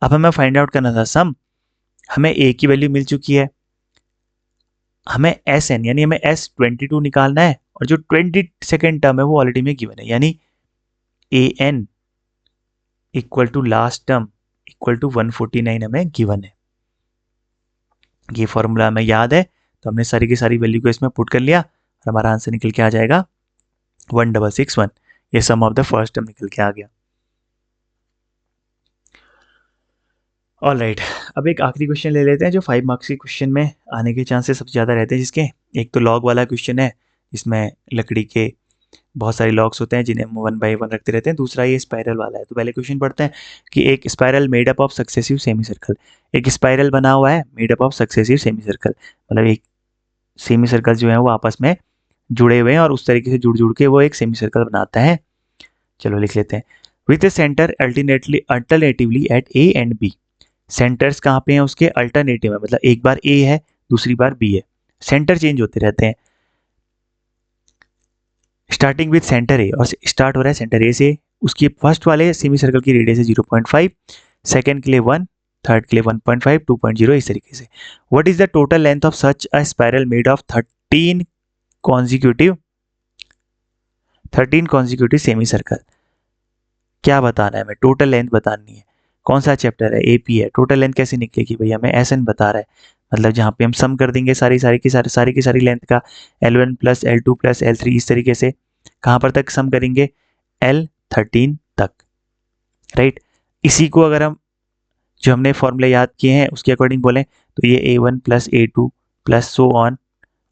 अब हमें फाइंड आउट करना था सम, हमें A की वैल्यू मिल चुकी है, हमें Sn यानी हमें S22 निकालना है, और जो 22nd टर्म है वो ऑलरेडी में गिवन है, यानी An equal to last term equal to 149 हमें गिवन है। ये फॉर्मूला हमें याद है, तो हमने सारी की सारी वैल्यू को इसमें पुट कर लिया और हमारा आंसर निकल के आ जाएगा 1661। ये सम ऑफ द फर्स्ट टर्म निकल के आ गया। ऑल राइट, अब एक आखिरी क्वेश्चन ले लेते हैं जो 5 मार्क्स के क्वेश्चन में आने के चांसेस सबसे ज़्यादा रहते हैं, जिसके एक तो लॉग वाला क्वेश्चन है, जिसमें लकड़ी के बहुत सारे लॉग्स होते हैं जिन्हें हम 1 बाय 1 रखते रहते हैं। दूसरा ये स्पाइरल वाला है। तो पहले क्वेश्चन पढ़ते हैं कि एक spiral made up of successive semi circle, एक स्पाइरल बना हुआ है made up of successive semi circle, मतलब एक सेमी सर्कल जो है वो आपस में जुड़े हुए हैं और उस तरीके से जुड़ जुड़ के वो एक सेमी सर्कल बनाता है। चलो लिख लेते हैं, with A centre alternatively at A and B. Centres कहाँ पे हैं उसके, अल्टरनेटिव है, मतलब एक बार ए है दूसरी बार बी है, सेंटर चेंज होते रहते हैं। स्टार्टिंग विद सेंटर ए, और स्टार्ट हो रहा है सेंटर ए से, उसकी फर्स्ट वाले सेमी सर्कल की रेडियस है 0.5, सेकेंड के लिए 1, थर्ड के लिए 1.5, 2.0 इस तरीके से। What is the total length of such a spiral made of 13 consecutive semi circle. क्या बताना है हमें, टोटल लेंथ बतानी है। कौन सा चैप्टर है, एपी है। टोटल लेंथ कैसे निकलेगी भाई, हमें एस एन बता रहा है, मतलब जहाँ पे हम सम कर देंगे सारी की सारी लेंथ का, L1 plus L2 plus L3 इस तरीके से, कहाँ पर तक सम करेंगे, L13 तक, राइट। इसी को अगर हम जो हमने फॉर्मूले याद किए हैं उसके अकॉर्डिंग बोलें तो ये A1 plus A2 plus so on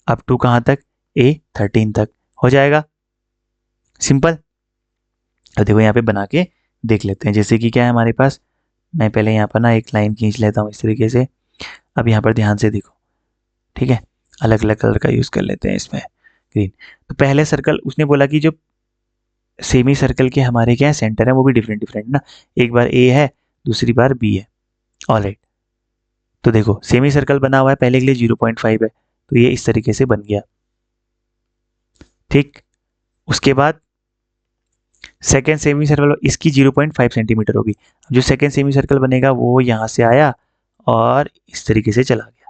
up to कहाँ तक, A13 तक हो जाएगा, सिंपल। अब देखो यहाँ पे बना के देख लेते हैं, जैसे कि क्या है हमारे पास, मैं पहले यहाँ पर ना एक लाइन खींच लेता हूँ इस तरीके से। अब यहाँ पर ध्यान से देखो, ठीक है, अलग अलग कलर का यूज़ कर लेते हैं इसमें, ग्रीन। तो पहले सर्कल उसने बोला कि जो सेमी सर्कल के हमारे क्या है सेंटर है वो भी डिफरेंट डिफरेंट ना, एक बार ए है दूसरी बार बी है। ऑलराइट, तो देखो सेमी सर्कल बना हुआ है, पहले के लिए 0.5 है तो ये इस तरीके से बन गया, ठीक। उसके बाद सेकेंड सेमी सर्कल इसकी 0.5 सेंटीमीटर होगी। जो सेकेंड सेमी सर्कल बनेगा वो यहाँ से आया और इस तरीके से चला गया,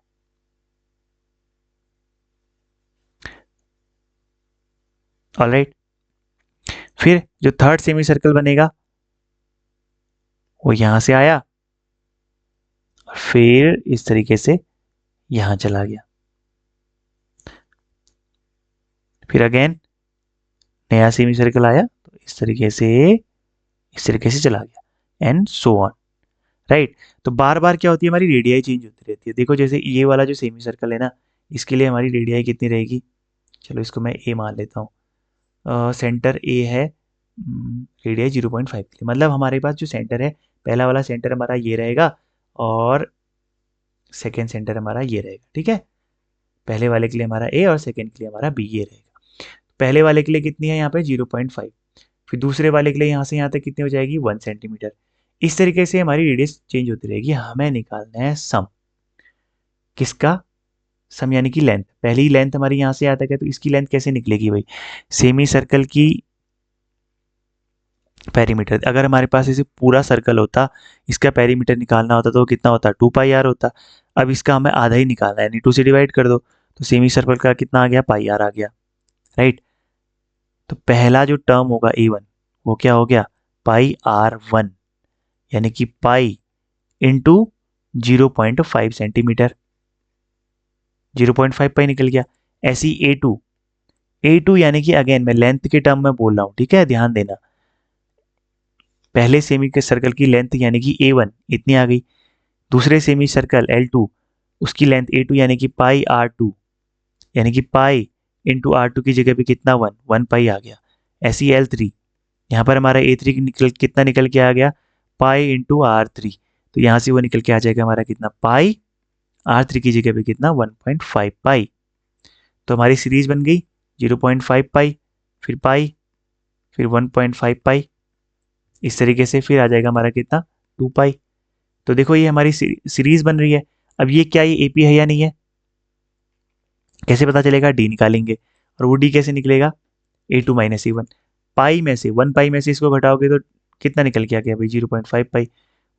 ऑलराइट। फिर जो थर्ड सेमी सर्कल बनेगा वो यहां से आया और फिर इस तरीके से यहां चला गया, फिर अगेन नया सेमी सर्कल आया तो इस तरीके से चला गया, एंड सो ऑन, राइट। तो बार बार क्या होती है, हमारी रेडियाई चेंज होती रहती है। देखो जैसे ये वाला जो सेमी सर्कल है ना, इसके लिए हमारी रेडियाई कितनी रहेगी, चलो इसको मैं ए मान लेता हूँ, सेंटर ए है, रेडियाई 0.5 के लिए, मतलब हमारे पास जो सेंटर है, पहला वाला सेंटर हमारा ये रहेगा और सेकेंड सेंटर हमारा ये रहेगा, ठीक है। पहले वाले के लिए हमारा ए और सेकेंड के लिए हमारा बी ये रहेगा। पहले वाले के लिए कितनी है यहाँ पे 0.5, फिर दूसरे वाले के लिए यहाँ से यहाँ तक कितनी हो जाएगी 1 सेंटीमीटर। इस तरीके से हमारी रेडियस चेंज होती रहेगी। हमें निकालना है सम, किसका सम, यानी कि लेंथ। पहली लेंथ हमारी यहाँ से यहाँ तक है तो इसकी लेंथ कैसे निकलेगी भाई, सेमी सर्कल की पेरीमीटर। अगर हमारे पास इसे पूरा सर्कल होता, इसका पेरीमीटर निकालना होता तो कितना होता, 2πr होता। अब इसका हमें आधा ही निकालना है, यानी 2 से डिवाइड कर दो तो सेमी सर्कल का कितना आ गया, πr आ गया, राइट। तो पहला जो टर्म होगा A1 वो क्या हो गया, πr1, यानी कि पाई इंटू 0.5 सेंटीमीटर, 0.5 पाई निकल गया। ऐसी A2 यानी कि अगेन मैं लेंथ के टर्म में बोल रहा हूँ, ठीक है, ध्यान देना। पहले सेमी के सर्कल की लेंथ यानी कि A1 इतनी आ गई, दूसरे सेमी सर्कल L2 उसकी लेंथ A2 यानी कि पाई R2, यानी कि पाई इंटू R2 की जगह पे कितना 1 पाई आ गया। ऐसी L3 यहाँ पर हमारा A3 कितना निकल के आ गया, पाई इंटू R3, तो यहाँ से वो निकल के आ जाएगा हमारा कितना, पाई, R3 की जगह पे कितना 1.5 पाई। तो हमारी सीरीज बन गई 0.5 पाई, फिर पाई, फिर 1.5 पाई, इस तरीके से फिर आ जाएगा हमारा कितना 2 पाई। तो देखो ये हमारी सीरीज बन रही है। अब ये क्या, ये AP है या नहीं है, कैसे पता चलेगा, D निकालेंगे, और वो D कैसे निकलेगा, A2 माइनस A1, पाई में से 1 पाई में से इसको घटाओगे तो कितना निकल के आ गया भाई 0.5 पाई,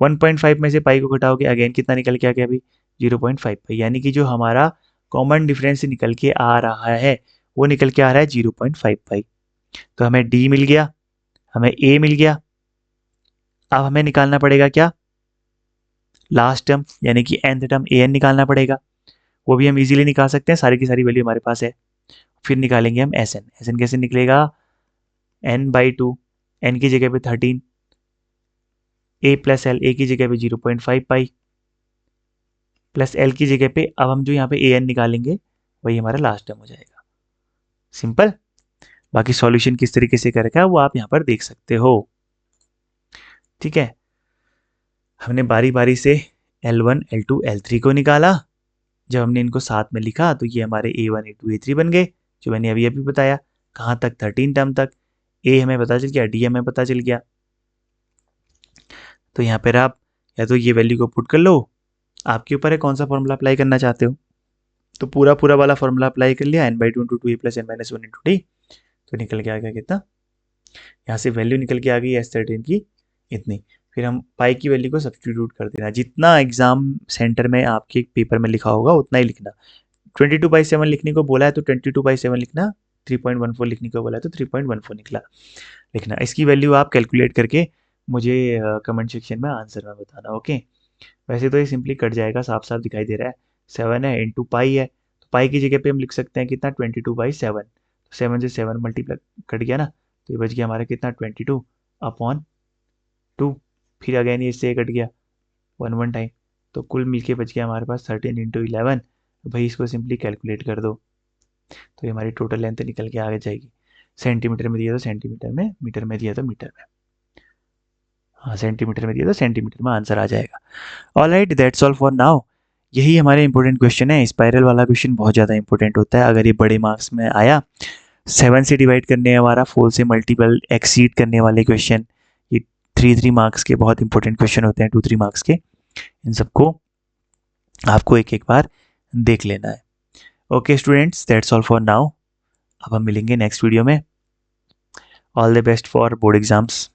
1.5 में से पाई को घटाओगे अगेन कितना निकल के आ गया भाई 0.5 पाई, यानी कि जो हमारा कॉमन डिफरेंस निकल के आ रहा है वो निकल के आ रहा है 0.5 पाई। तो हमें D मिल गया, हमें A मिल गया। अब हमें निकालना पड़ेगा क्या, लास्ट टर्म यानी कि nth टर्म AN निकालना पड़ेगा। वो भी हम इजीली निकाल सकते हैं, सारी की सारी वैल्यू हमारे पास है। फिर निकालेंगे हम SN कैसे निकलेगा, n/2, n की जगह पे 13, A प्लस L, A की जगह पे 0.5 पाई, प्लस L की जगह पे अब हम जो यहाँ पे AN निकालेंगे वही हमारा लास्ट टर्म हो जाएगा। सिंपल। बाकी सॉल्यूशन किस तरीके से कर रखा है वो आप यहाँ पर देख सकते हो। ठीक है, हमने बारी बारी से L1, L2, L3 को निकाला। जब हमने इनको साथ में लिखा तो ये हमारे A1, A2, A3 बन गए, जो मैंने अभी अभी बताया। कहाँ तक, 13 टर्म तक। A हमें पता चल गया, D हमें पता चल गया। तो यहाँ पर आप या तो ये वैल्यू को पुट कर लो, आपके ऊपर है कौन सा फॉर्मूला अप्लाई करना चाहते हो। तो पूरा पूरा वाला फॉर्मूला अप्लाई कर लिया, n/2 into 2A plus n-1 into D, तो निकल के आ गया कितना, यहाँ से वैल्यू निकल के आ गई S13 की इतनी। फिर हम पाई की वैल्यू को सब्स्टिट्यूट कर देना, जितना एग्जाम सेंटर में आपके पेपर में लिखा होगा उतना ही लिखना। 22/7 लिखने को बोला है तो 22/7 लिखना, 3.14 लिखने को बोला है तो 3.14 निकला लिखना। इसकी वैल्यू आप कैलकुलेट करके मुझे कमेंट सेक्शन में आंसर में बताना। ओके, वैसे तो ये सिंपली कट जाएगा, साफ साफ दिखाई दे रहा है, 7 है इंटू पाई है, तो पाई की जगह पे हम लिख सकते हैं कितना 22/7, तो 7 से 7 मल्टीप्लाई कट गया ना, तो ये बच गया हमारा कितना 22/2, फिर अगेन ये से कट गया 1 टाइम, तो कुल मिलके बच गया हमारे पास 13 इंटू 11। भाई इसको सिंपली कैलकुलेट कर दो तो ये हमारी टोटल लेंथ निकल के आगे जाएगी। सेंटीमीटर में दिया तो सेंटीमीटर में, मीटर में दिया तो मीटर में, हाँ सेंटीमीटर में दिया तो सेंटीमीटर में आंसर आ जाएगा। Alright, that's all for now. यही हमारे इंपॉर्टेंट क्वेश्चन है। स्पाइरल वाला क्वेश्चन बहुत ज़्यादा इंपॉर्टेंट होता है, अगर ये बड़े मार्क्स में आया, 7 से डिवाइड करने वाला, 4 से मल्टीपल एक्सीड करने वाले क्वेश्चन, ये 3 मार्क्स के बहुत इंपॉर्टेंट क्वेश्चन होते हैं, 2-3 मार्क्स के। इन सबको आपको एक एक बार देख लेना है। Okay students, that's all for now. अब हम मिलेंगे नेक्स्ट वीडियो में। All the best for board exams.